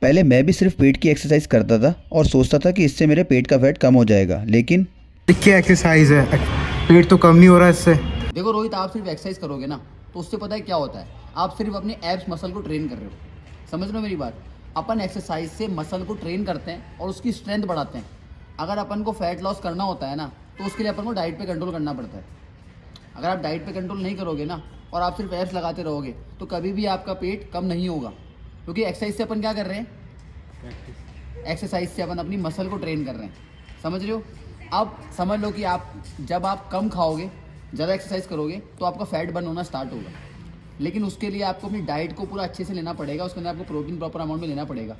पहले मैं भी सिर्फ पेट की एक्सरसाइज करता था और सोचता था कि इससे मेरे पेट का फैट कम हो जाएगा, लेकिन क्या एक्सरसाइज है, पेट तो कम नहीं हो रहा इससे। देखो रोहित, आप सिर्फ एक्सरसाइज करोगे ना तो उससे पता है क्या होता है, आप सिर्फ अपने एब्स मसल को ट्रेन कर रहे हो। समझ रहे हो मेरी बात? अपन एक्सरसाइज से मसल को ट्रेन करते हैं और उसकी स्ट्रेंथ बढ़ाते हैं। अगर अपन को फैट लॉस करना होता है ना तो उसके लिए अपन को डाइट पे कंट्रोल करना पड़ता है। अगर आप डाइट पे कंट्रोल नहीं करोगे ना और आप सिर्फ एब्स लगाते रहोगे तो कभी भी आपका पेट कम नहीं होगा, क्योंकि एक्सरसाइज से अपन क्या कर रहे हैं, एक्सरसाइज से अपन अपनी मसल को ट्रेन कर रहे हैं। समझ रहे हो? अब समझ लो कि आप जब आप कम खाओगे, ज़्यादा एक्सरसाइज करोगे तो आपका फैट बर्न होना स्टार्ट होगा, लेकिन उसके लिए आपको अपनी डाइट को पूरा अच्छे से लेना पड़ेगा, उसके अंदर आपको प्रोटीन प्रॉपर अमाउंट में लेना पड़ेगा,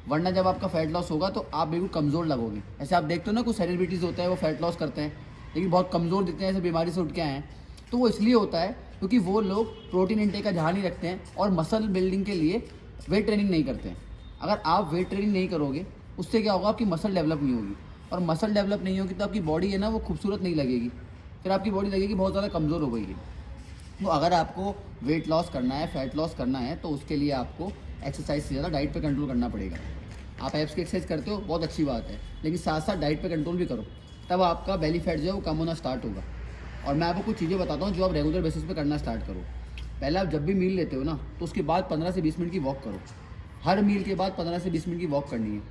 वरना जब आपका फैट लॉस होगा तो आप बिल्कुल कमज़ोर लगोगे। ऐसे आप देखते हो ना, कुछ सेलिब्रिटीज़ होते हैं वो फैट लॉस करते हैं लेकिन बहुत कमज़ोर दिखते हैं, ऐसे बीमारी से उठ के आए हैं। तो वो इसलिए होता है क्योंकि वो लोग प्रोटीन इंटेक का ध्यान नहीं रखते हैं और मसल बिल्डिंग के लिए वेट ट्रेनिंग नहीं करते हैं। अगर आप वेट ट्रेनिंग नहीं करोगे उससे क्या होगा, आपकी मसल डेवलप नहीं होगी, और मसल डेवलप नहीं होगी तो आपकी बॉडी है ना वो खूबसूरत नहीं लगेगी, फिर आपकी बॉडी लगेगी बहुत ज़्यादा कमज़ोर हो गई है। तो अगर आपको वेट लॉस करना है, फैट लॉस करना है, तो उसके लिए आपको एक्सरसाइज से ज़्यादा डाइट पे कंट्रोल करना पड़ेगा। आप एब्स की एक्सरसाइज करते हो, बहुत अच्छी बात है, लेकिन साथ साथ डाइट पे कंट्रोल भी करो, तब आपका बेली फैट जो है वो कम होना स्टार्ट होगा। और मैं आपको कुछ चीज़ें बताता हूँ जो आप रेगुलर बेसिस पे करना स्टार्ट करो। पहले आप जब भी मील लेते हो ना तो उसके बाद 15 से 20 मिनट की वॉक करो। हर मील के बाद 15 से 20 मिनट की वॉक करनी है,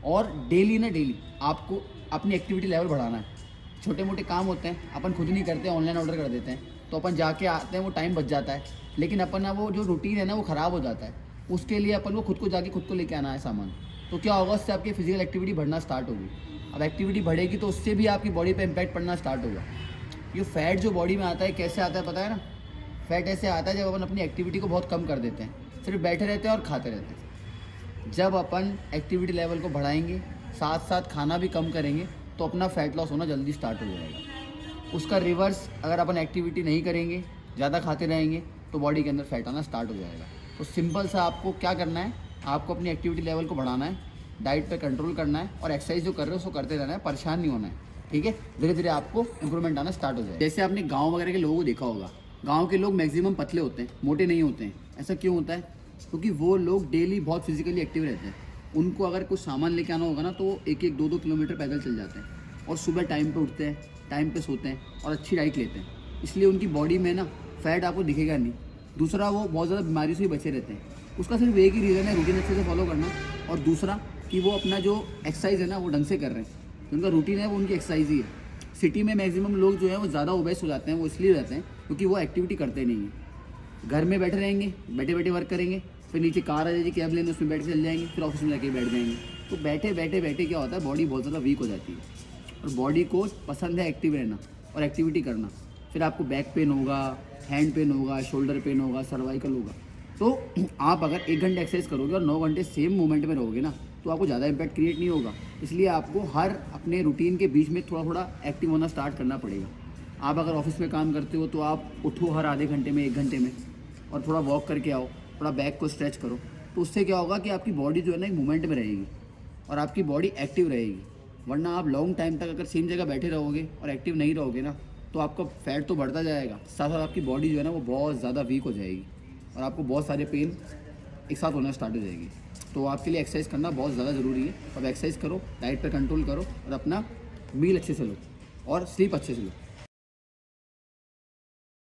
और डेली आपको अपनी एक्टिविटी लेवल बढ़ाना है। छोटे मोटे काम होते हैं अपन खुद नहीं करते, ऑनलाइन ऑर्डर कर देते हैं, तो अपन जाके आते हैं, वो टाइम बच जाता है, लेकिन अपन ना वो जो रूटीन है ना वो ख़राब हो जाता है। उसके लिए अपन को खुद को जाके खुद को लेके आना है सामान। तो क्या होगा, उससे आपकी फिजिकल एक्टिविटी बढ़ना स्टार्ट होगी। अब एक्टिविटी बढ़ेगी तो उससे भी आपकी बॉडी पे इम्पैक्ट पड़ना स्टार्ट होगा। ये फैट जो बॉडी में आता है कैसे आता है पता है ना? फैट ऐसे आता है जब अपन अपनी एक्टिविटी को बहुत कम कर देते हैं, सिर्फ बैठे रहते हैं और खाते रहते हैं। जब अपन एक्टिविटी लेवल को बढ़ाएंगे, साथ साथ खाना भी कम करेंगे, तो अपना फैट लॉस होना जल्दी स्टार्ट हो जाएगा। उसका रिवर्स, अगर अपन एक्टिविटी नहीं करेंगे, ज़्यादा खाते रहेंगे, तो बॉडी के अंदर फैट आना स्टार्ट हो जाएगा। तो सिंपल सा आपको क्या करना है, आपको अपनी एक्टिविटी लेवल को बढ़ाना है, डाइट पे कंट्रोल करना है, और एक्सरसाइज जो कर रहे हो उसको करते रहना है, परेशान नहीं होना है। ठीक है? धीरे धीरे आपको इंप्रूवमेंट आना स्टार्ट हो जाएगा। जैसे आपने गाँव वगैरह के लोगों को देखा होगा, गाँव के लोग मैक्सिमम पतले होते हैं, मोटे नहीं होते हैं। ऐसा क्यों होता है? क्योंकि वो लोग डेली बहुत फिजिकली एक्टिव रहते हैं। उनको अगर कुछ सामान लेके आना होगा ना तो वो 1-1, 2-2 किलोमीटर पैदल चल जाते हैं, और सुबह टाइम पे उठते हैं, टाइम पे सोते हैं, और अच्छी डाइट लेते हैं। इसलिए उनकी बॉडी में ना फैट आपको दिखेगा नहीं। दूसरा, वो बहुत ज़्यादा बीमारी से ही बचे रहते हैं। उसका सिर्फ एक ही रीज़न है, रूटीन अच्छे से फॉलो करना, और दूसरा कि वो अपना जो एक्सरसाइज है ना वो ढंग से कर रहे हैं। उनका रूटीन है वो उनकी एक्सरसाइज ही है। सिटी में मैक्सिमम लोग जो है वो ज़्यादा ओबेस हो जाते हैं, वो इसलिए रहते हैं क्योंकि वो एक्टिविटी करते नहीं हैं। घर में बैठे रहेंगे, बैठे बैठे वर्क करेंगे, फिर नीचे कार आ जाएगी कैब लेने, उसमें बैठ के चल जाएंगे, फिर ऑफिस में जाके बैठ जाएंगे। तो बैठे बैठे क्या होता है, बॉडी बहुत ज़्यादा वीक हो जाती है, और बॉडी को पसंद है एक्टिव रहना और एक्टिविटी करना। फिर आपको बैक पेन होगा, हैंड पेन होगा, शोल्डर पेन होगा, सर्वाइकल होगा। तो आप अगर 1 घंटे एक्सरसाइज करोगे और 9 घंटे सेम मूवमेंट में रहोगे ना तो आपको ज़्यादा इम्पैक्ट क्रिएट नहीं होगा। इसलिए आपको हर अपने रूटीन के बीच में थोड़ा थोड़ा एक्टिव होना स्टार्ट करना पड़ेगा। आप अगर ऑफिस में काम करते हो तो आप उठो हर आधे घंटे में, 1 घंटे में, और थोड़ा वॉक करके आओ, थोड़ा बैक को स्ट्रेच करो। तो उससे क्या होगा कि आपकी बॉडी जो है ना एक मूवमेंट में रहेगी और आपकी बॉडी एक्टिव रहेगी। वरना आप लॉन्ग टाइम तक अगर सेम जगह बैठे रहोगे और एक्टिव नहीं रहोगे ना तो आपका फैट तो बढ़ता जाएगा, साथ साथ आपकी बॉडी जो है ना वो बहुत ज़्यादा वीक हो जाएगी, और आपको बहुत सारे पेन एक साथ होना स्टार्ट हो जाएगी। तो आपके लिए एक्सरसाइज करना बहुत ज़्यादा ज़रूरी है। अब एक्सरसाइज करो, डाइट पर कंट्रोल करो, और अपना मील अच्छे से लो और स्लीप अच्छे से लो।